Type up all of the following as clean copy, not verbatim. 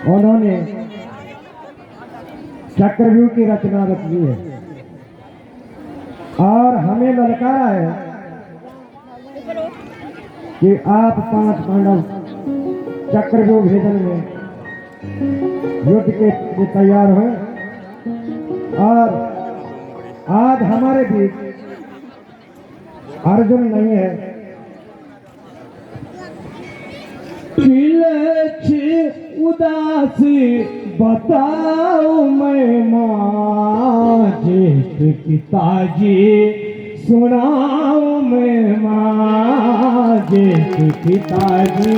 उन्होंने चक्रव्यूह की रचना रची है और हमें ललकारा है कि आप 5 पांडव चक्रव्यूह भेदन में युद्ध के लिए तैयार हो। और आज हमारे बीच अर्जुन नहीं है। उदासी बताओ मैं माँ ज्येष्ठ पिताजी सुनाओ मैं माँ ज्येष्ठ पिताजी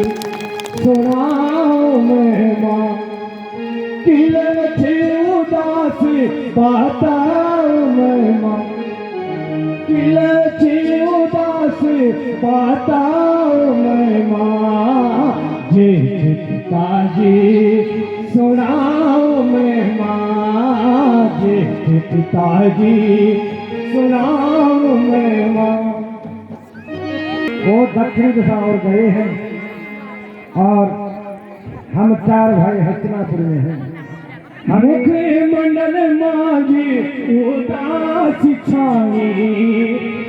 सुनाओ मैं माँ किले उदासी बताओ मैं माँ किले उदासी बताओ मैं माँ ज्येष्ठ पिताजी सुनाओ मैं माँ ज्येष्ठ पिताजी सुनाओ मैं माँ। वो दक्षिण दिशा और गए हैं और हम 4 भाई हस्तिनापुर में हैं। मुख मंडल मांगी उदास छाई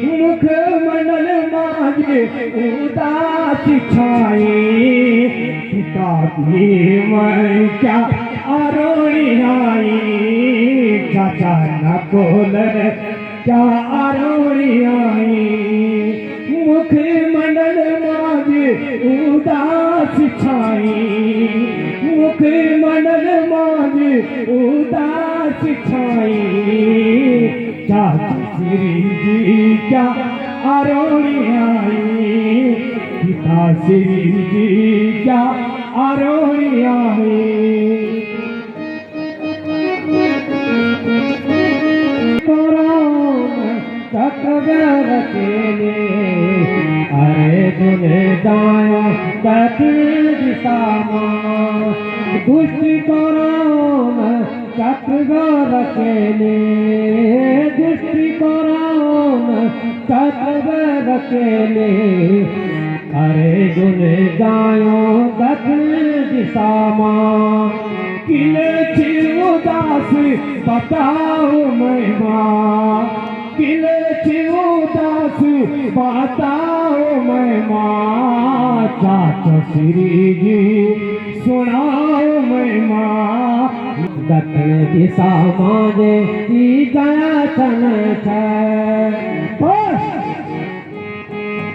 मुख मंडल मांगी उदास छाई पिता की मैं क्या आरोणी आई चाचा न बोल क्या आरोणी आई मुख मंडल मांगी उदास छाई मुख मंडल मांगी उदास छाई चाचा श्री जी क्या आरोणी आई पिता श्री जी क्या आरोणी आई चक्कर केले अरे दुने जाया दक्षिण दिशा दुष्ट कराम चक्कर केले दुष्ट कराम चक्कर केले अरे दुने जाया दक्षिण दिशा किले उदास बताओ मैं माँ किले उदास बताओ मैं माँ चाचा श्री जी सुनाओ मैं माँ दक्षिण दिशा माने गया चन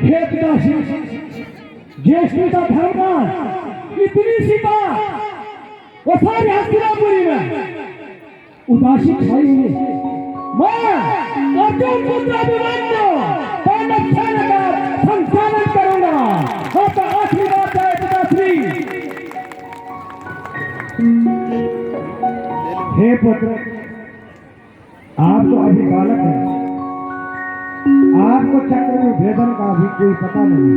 हे पिताश्री ज्येष्ठता धर्मराज इतनी सीता वो सारी हस्तिनापुरी में उदासी छाई हुई मैं अर्जुन पुत्र अभिमन्यु पांडव सेना का संचालन करूंगा। तो आखिरी बात है पिताश्री। हे पुत्र, आप तो अभी बालक हैं, आपको चक्रव्यूह भेदन का भी कोई पता नहीं,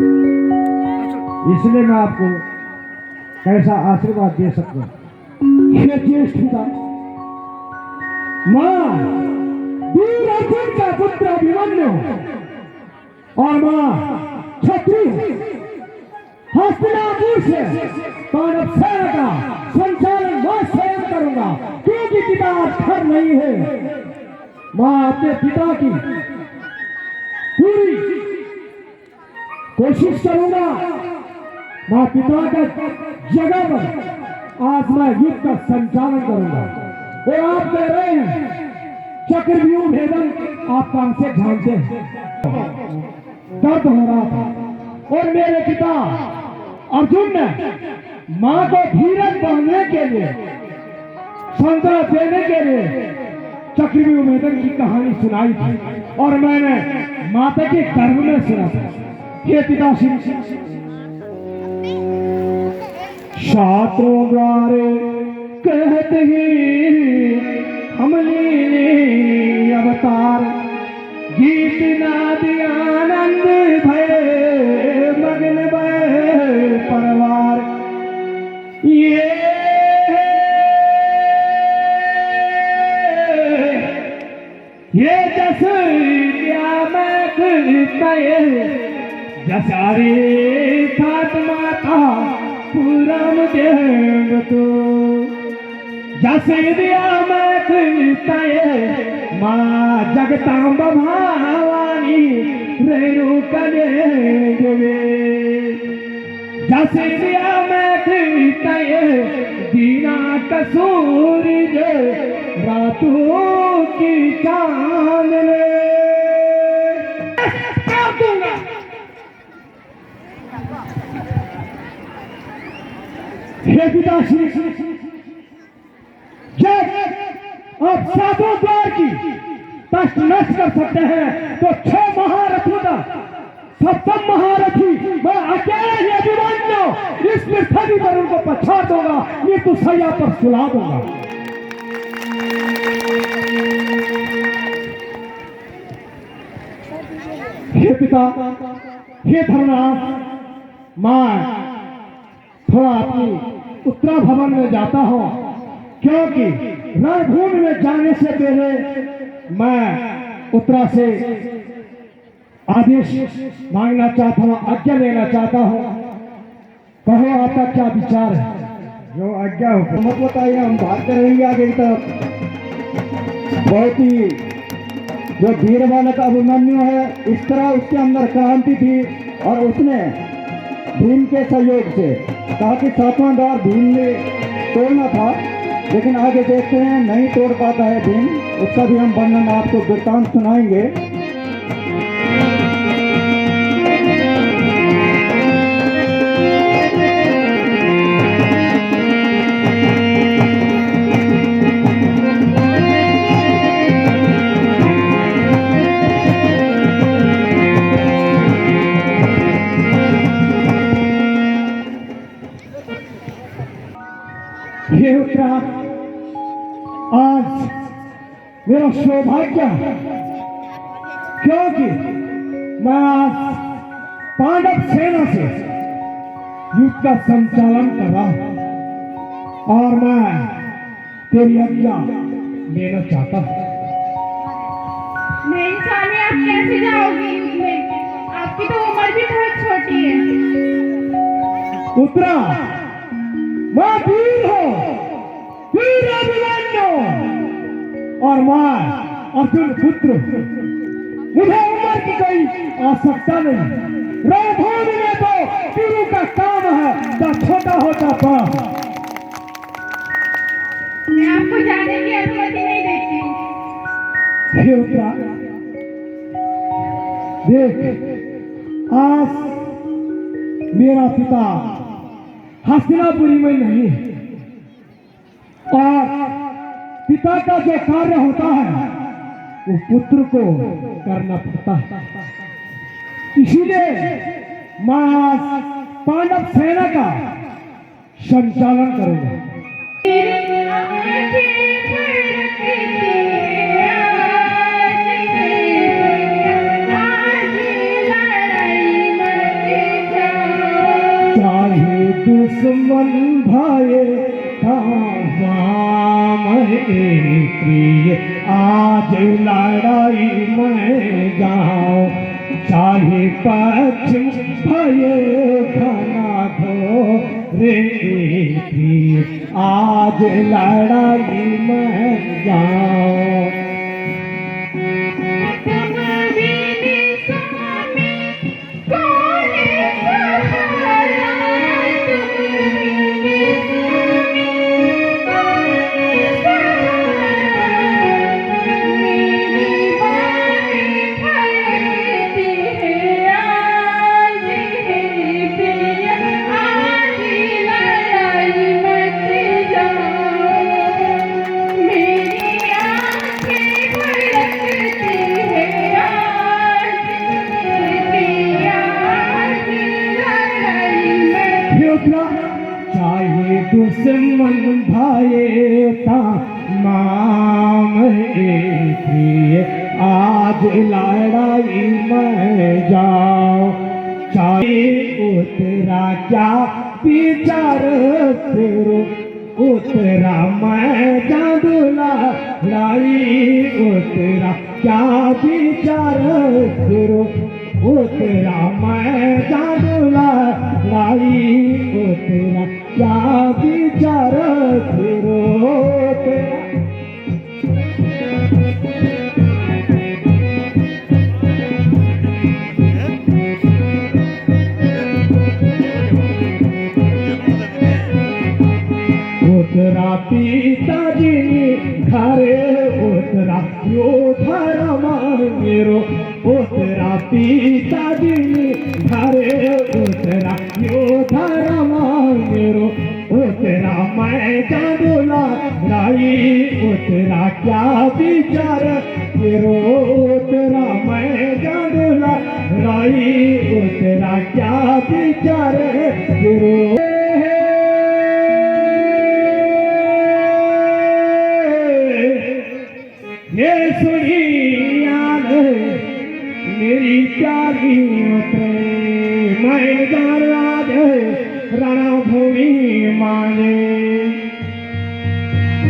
इसलिए मैं आपको कैसा आशीर्वाद दे सकता हूँ। हे ज्येष्ठ पिता, माँ वीर अर्जुन का पुत्र अभिमन्यु और माँ छत्री हस्तिनापुर से पांडव सेना का संचालन मैं स्वयं करूंगा, क्योंकि पिता घर नहीं है। माँ अपने पिता की पूरी कोशिश करूंगा। माँ पिता का जगह पर आज मैं युद्ध का संचालन करूंगा। और आप कह रहे हैं चक्रव्यूह भेदन आप काम से जानते हैं, दर्द हो रहा था और मेरे पिता अर्जुन ने मां को धीरज बढ़ाने के लिए सांत्वना देने के लिए चक्रव्यूह भेदन की कहानी सुनाई थी और मैंने माता के गर्भ में सुना था। हे पिता शास्त्रों द्वारे कहते ही हम लीले अवतार गीत नाद आनंद भय मगन भय परवार ये जस जसारे ठाट माता पुराण देव तो जैसे दिया मैं तय माँ जगतांब भवानी रेणु कने जैसे दिया मैं तय दीना कसूरज रातों की चांद ने दूंगा। हे पिताश्री, जब आप सातों द्वार की तख्त नष्ट कर सकते हैं तो 6 महारथों का सप्तम महारथी मैं अकेले ही अभिमन्यु इस पृथ्वी पर उनको पछाड़ दूंगा, मृत्यु सैया पर सुला दूंगा। हे पिता, हे धर्मराज, मैं थोड़ा अपनी उत्तरा भवन में जाता हूं, क्योंकि रणभूमि में जाने से पहले मैं उत्तरा से आदेश मांगना चाहता हूं, आज्ञा लेना चाहता हूं। कहो आपका क्या विचार है? जो आज्ञा हो मत बताइए, हम भागते रहेंगे आगे की तरफ। बहुत ही जो वीर बालक अभिमन्यु है, इस तरह उसके अंदर क्रांति थी और उसने भीम के सहयोग से कहा कि 7वां द्वार भीम ने तोड़ना था, लेकिन आगे देखते हैं नहीं तोड़ पाता है भीम। उसका भी हम वर्णन आपको वृत्तांत सुनाएंगे। हे उत्तरा, आज मेरा सौभाग्य है, क्योंकि मैं आज पांडव सेना से युद्ध का संचालन कर रहा हूं और मैं तेरी आज्ञा लेना चाहता हूं। नहीं स्वामी, आप कैसे जाओगे युद्ध में? आपकी तो उम्र भी बहुत छोटी है। उत्तरा, मैं वीर हूं, वीर अभिमन्यु, और मैं अर्जुन पुत्र। मुझे उम्र की कोई आवश्यकता नहीं। रणभूमि में तो वीरों का काम है, चाहे छोटा हो चाहे बड़ा। मैं आपको जाने की अनुमति नहीं देती। हे उत्तरा, देख, आज मेरा पिता हस्तिनापुरी में नहीं है, और पिता का जो कार्य होता है वो पुत्र को करना पड़ता है। इसीलिए मैं आज पांडव सेना का संचालन करूंगा। चाहे दुश्मन भाए प्रिय, आज लड़ाई में जाओ, चाहे पश्चिम भये खाना खो रे प्रिय, आज लड़ाई में जाओ। चाहे दुश्मन भाए ता नाम प्रिय, आज लड़ाई में जाओ, चाहे उतरा क्या विचार तेरो, उतरा मैं जादू लड़ाई, उतरा क्या विचार तेरो, उतरा मैं जादू लड़ाई, उतरा क्या विचार तेरो। उतरा पिताजी घरे उतरा योधारा मांगेरो उतरा पिताजी घरे उतरा योधारा मांगेरो उतरा मैं चांदोला राई उतरा क्या विचार तेरो उतरा मैं चांदोला राई उतरा क्या विचार तेरो ये सुनी याद मेरी प्यारी उतरे मैं जान याद रणभूमि माने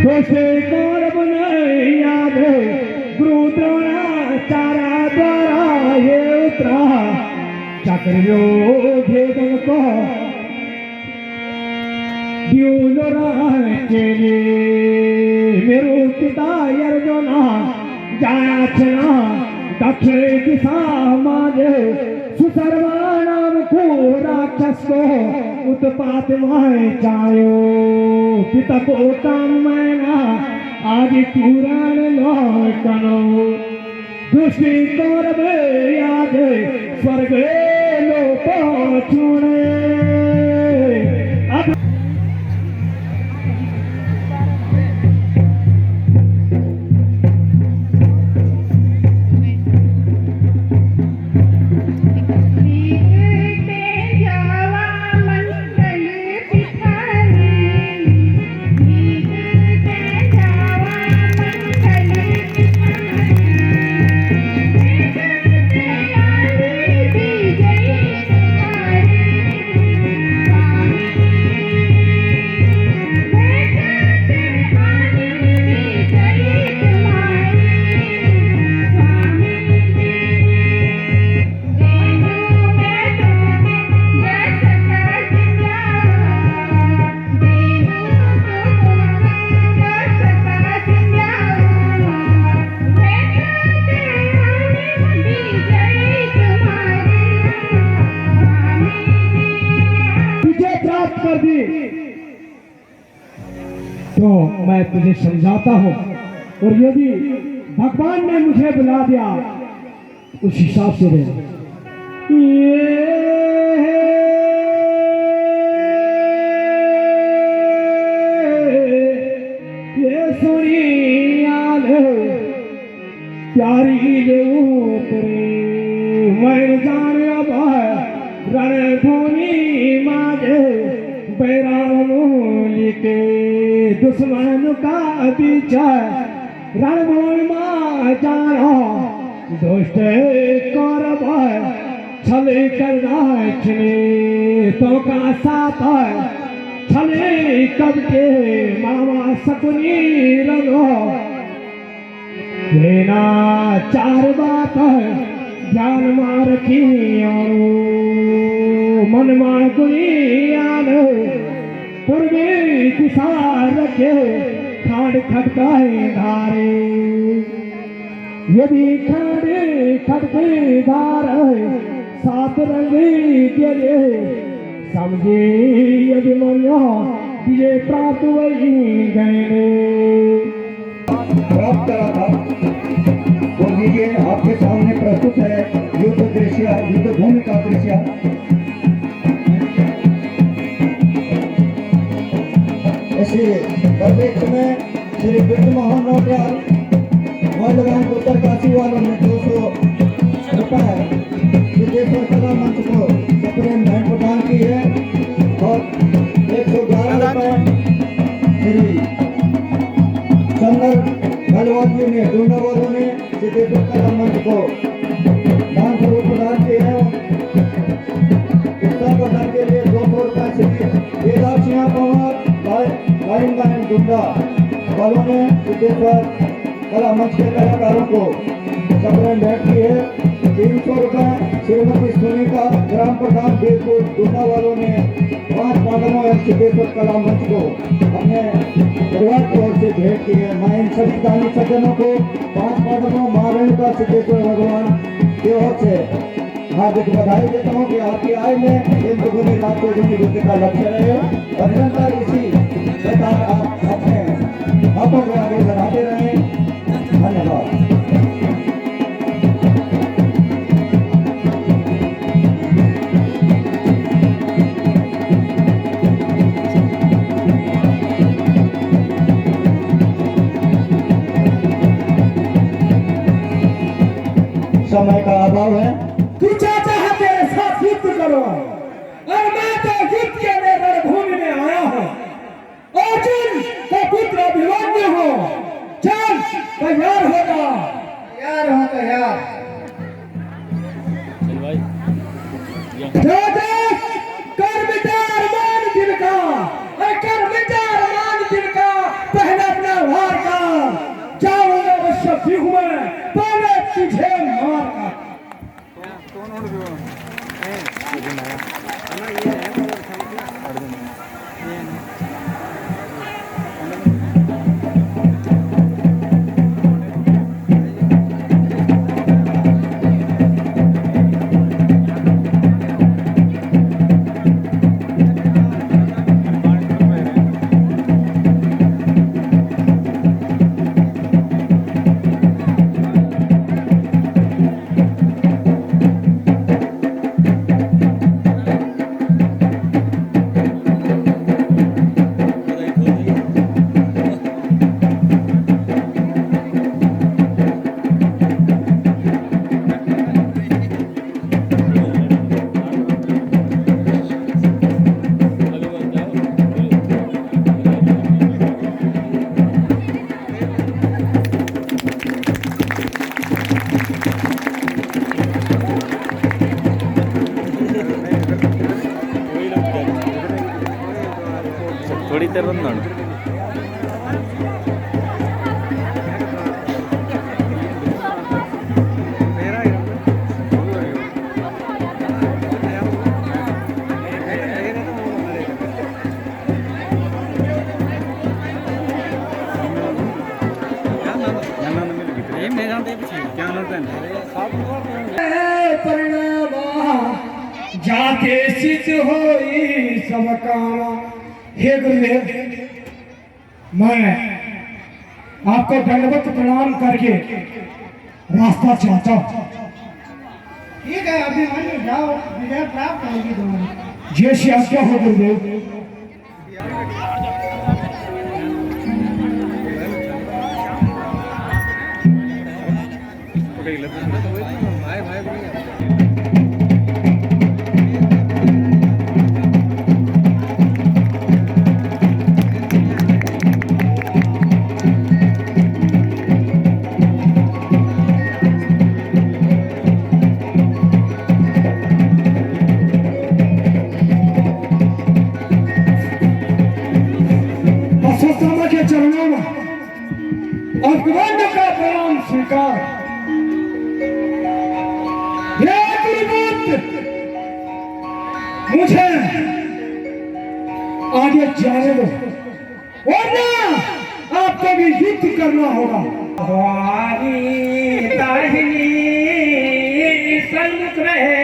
दोषे कौरव याद गुरु द्रोणाचार्य द्वारा ये उतरा चक्रव्यूह को चेले मेरो पिता अर्जुना जायाचना दक्षिण दिशा माजे सुसर्वाणाम को राक्षस को उत्पात माय जायो पिता को काम मैना आज पुराण लोकनो दुष्टि कौरव याद स्वर्ग लोक चुने कर दी तो मैं तुझे समझाता हूं और यदि भगवान ने मुझे बुला दिया उस हिसाब से रहे। ये सुनी याद प्यारी ले उतरे मैं जान अब रणभूमि माजे बैरामूली के दुश्मन का विजय रणभूमि मां जानो दुष्ट कौरव छले करना छले तो का साथ छले कब के मामा सकुनी रंगो लेना चार बात ध्यान मार की मन मार गुनी आन पूर्वी दिशा रखे खाड़ खटकाए धारे यदि खाड़े खटके धार सात रंगी गेले समझे यदि मनो ये प्राप्त वही गए प्राप्त करा था तो ये आपके सामने प्रस्तुत है युद्ध दृश्य युद्ध भूमि का दृश्य। ऐसे परिप्रेक्ष्य में श्री विष्णु मोहन नौटियाल वर्ल्ड बैंक उत्तरकाशी वालों ने 200 रुपए सिद्धेश्वर कला मंच को सप्रेम भेंट प्रदान की है और 111 रुपए श्री चंदर गलवाजी ने डूंगा वालों ने सिद्धेश्वर कला मंच को दान स्वरूप प्रदान किए हैं। उत्तर प्रदान के लिए 200 रुपए श्री केदार सिंह पवार लाइन डूंगा वालों ने सिद्धेश्वर कला मंच के कलाकारों को सप्रेम भेंट की है। 300 रुपए श्रीमती सुनीता ग्राम प्रधान बीरपुर डूंगा वालों ने 5 पागलों एवं सिद्धेश्वर कला मंच को अपने परिवार की ओर से भेंट की है। मैं इन सभी दानी सज्जनों को 5 पागलों महारानी का सिद्धेश्वर भगवान की ओर से हार्दिक बधाई देता हूँ कि आपकी आय में इन दुगुनी रात को का लक्ष्य रहे और निरंतर इसी अर्थात आप अपने हाथों को आगे बढ़ाते रहें। धन्यवाद। समय का अभाव है। तू चाहता है तेरे साथ युद्ध करो, और मैं तो युद्ध के लिए रणभूमि में आया हूँ। अर्जुन का पुत्र अभिमन्यु हो, चल तैयार होगा। तैयार हो तैयार। कर विचार मान दिल का, कर विचार मान दिल का, पहले अपना भार का, जाऊंगा अवश्य व्यूह में, पहले तुझे मारना। थोड़ी देर बंद जाके सिद्ध होई सब कामा। हे गुरुदेव, मैं आपको दंडवत प्रणाम करके रास्ता चाहता हूँ। ठीक है, अभिमन्यु जाओ, विजय प्राप्त होगी तुम्हारी। जैसी आज्ञा हो गुरुदेव। के चरणों में अभिमन्यु का प्रणाम स्वीकार। हे गुरुपुत्र, मुझे आगे जाने दो, वरना आपको भी युद्ध करना होगा। सन्मुख रहे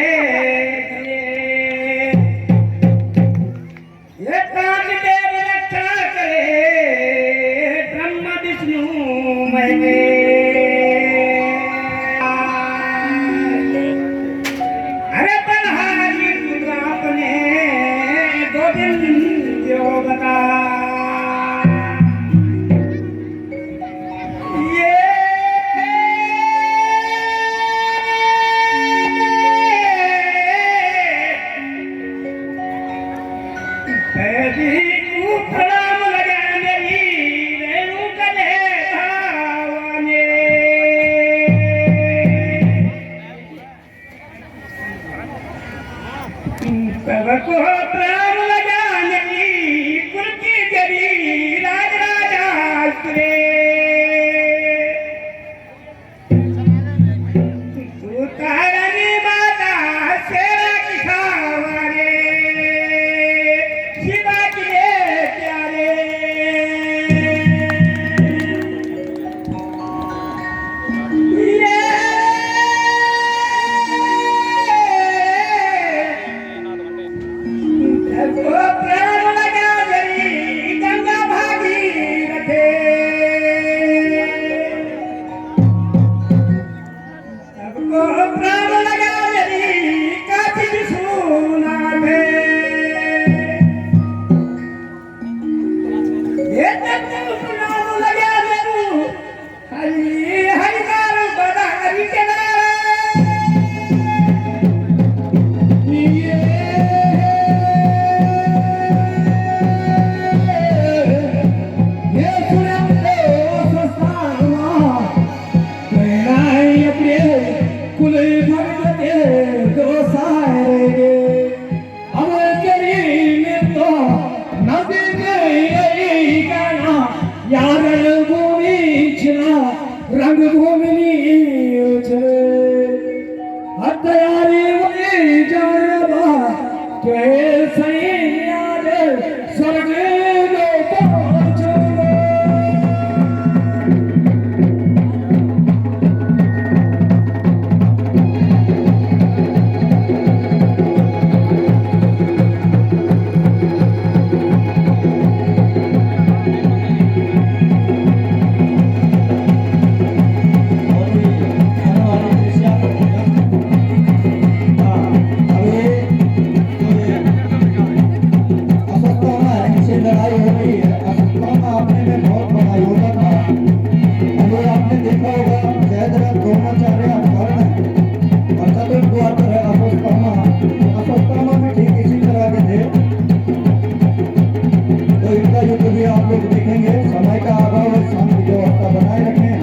या रणभूमी छिला रंगभूमि उछले हत्यारी वही जायबा के सैया रे स्वर्ग में पहुंचे आप लोग देखेंगे। समय का अभाव है, शांति व्यवस्था बनाए रखें।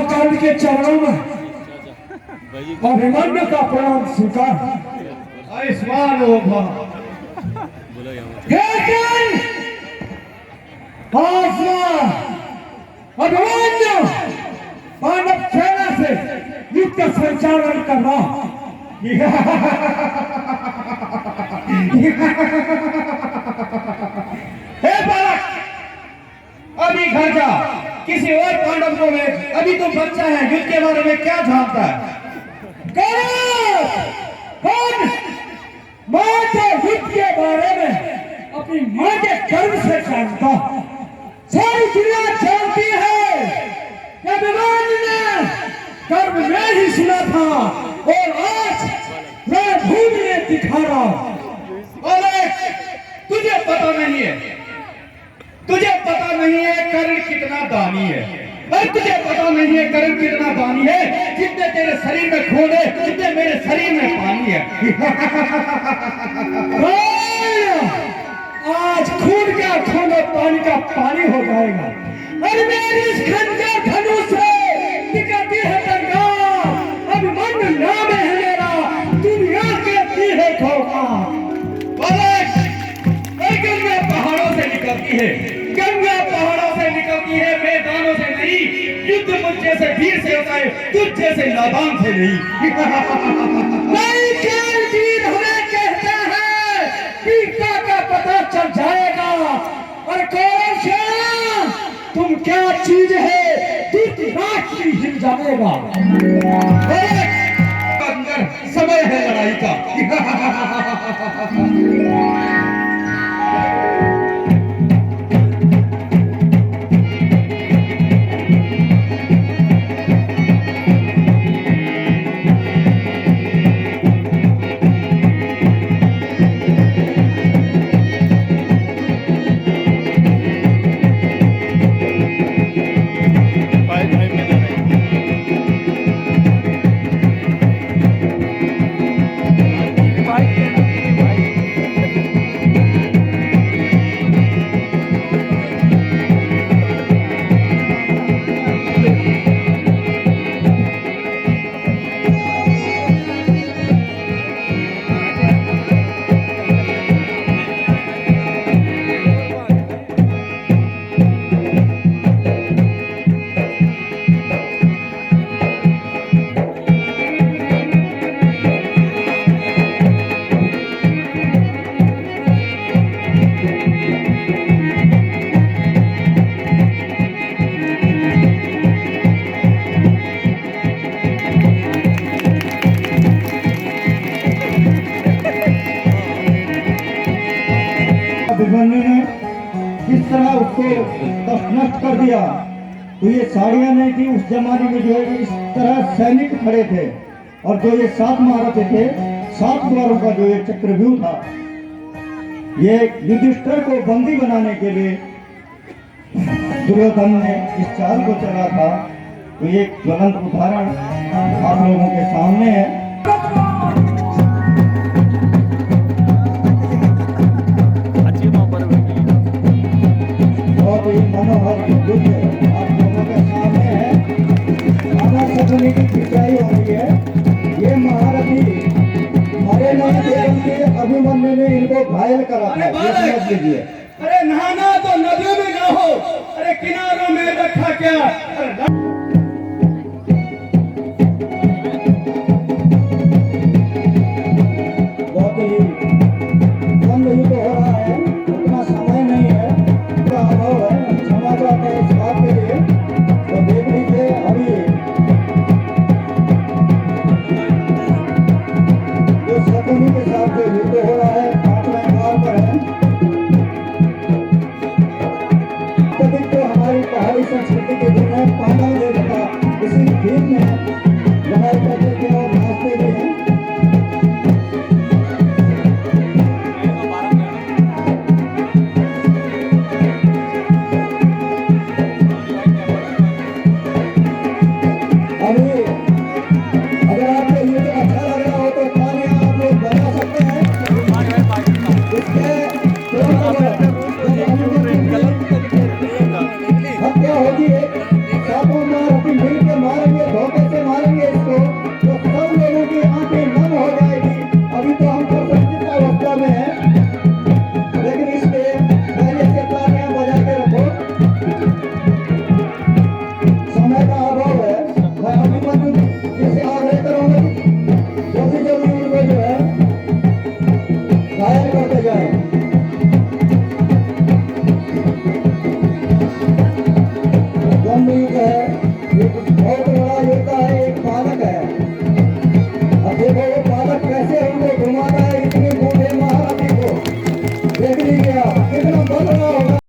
कर्ण के चरणों में अभिमन्यु का प्रणाम स्वीकार। आयुष्मान हो भव। अभिमन्यु मानव सेना से युद्ध का संचालन करना। हे बालक, अभी घर जा, किसी और पांडव को में अभी तुम बच्चा है, युद्ध के बारे में क्या जानता है? मां के युद्ध के बारे में अपनी मां के गर्भ से जानता। सारी दुनिया जानती है कि अभिमन्यु ने गर्भ में ही सुना था और आज मैं भूमि में दिखा रहा हूं। अरे तुझे पता नहीं है, तुझे पता नहीं है कर्ण कितना दानी है। अरे तुझे पता नहीं है कर्ण कितना दानी है। जितने तेरे शरीर में खून है, जितने मेरे शरीर में पानी है। आज खून का खून और पानी का पानी हो जाएगा। अरे मेरी इस खंजर धनुष से निकलती है तलवार। अभिमन्यु नाम है मेरा, दुनिया के दीहे खोखा। गंगा पहाड़ों से निकलती है, गंगा पहाड़ों से निकलती है, मैदानों से नहीं। युद्ध मुझ जैसे वीर से होता है, तुझ जैसे नादान से नहीं। नहीं केवल वीर हमें कहते हैं, वीरता का पता चल जाएगा। और कौन श्याम तुम क्या चीज है, धृतराष्ट्र हिल जाएगा। अंदर समय है लड़ाई का। अभिमन्यु ने किस तरह उसको नष्ट कर दिया। तो ये साड़ियां नहीं थी उस जमाने में, जो है इस तरह सैनिक खड़े थे और जो ये 7 महारथी थे, 7 द्वारों का जो ये चक्रव्यूह था, ये युधिष्ठिर को बंदी बनाने के लिए दुर्योधन ने इस चाल को चला था, तो ये एक ज्वलंत उदाहरण आप लोगों के सामने है। अच्छी माँ पर हुई। बहुत ही मनोहर युद्ध आप लोगों के सामने है। मानव सपने की खिंचाई हो रही है। ये महारथी मरे नहीं थे, उनके अभिमन्यु ने इनको घायल करा था, ये समझ लीजिए। अरे नहाना तो नदियों में ना हो, अरे किनारों में रखा क्या। बहुत ही द्वंद्व युद्ध हो रहा है, उतना समय नहीं है, पूरा अभाव है। हम क्षमा चाहते हैं इस बात के लिए। तो देख लीजिए अभी जो शकुनी के साथ जो युद्ध हो रहा है 5वें द्वार पर है। तभी तो हमारी पहाड़ी संस्कृति के दिन है, पांडव देवता इसी दिन में लड़ाई करते थे और नाचते भी हैं। अभी अगर आपको ये अच्छा लग रहा हो तो खाने आप लोग बना सकते हैं। इसके हत्या होगी, सातों महारथी मिल के मारेंगे, धोखे से मारेंगे इसको, तो सब लोगों की आंखें नम हो जाएगी। अभी तो हम प्रसन्नचित्त अवस्था में हैं, लेकिन इसके पहले से तालियां बजा के रखो। समय का अभाव है। मैं अभिमन्यु जैसे आग्रह करूंगा जल्दी जल्दी उनको जो है घायल करते जाए। द्वंद्व युद्ध है, ये कुछ बहुत बड़ा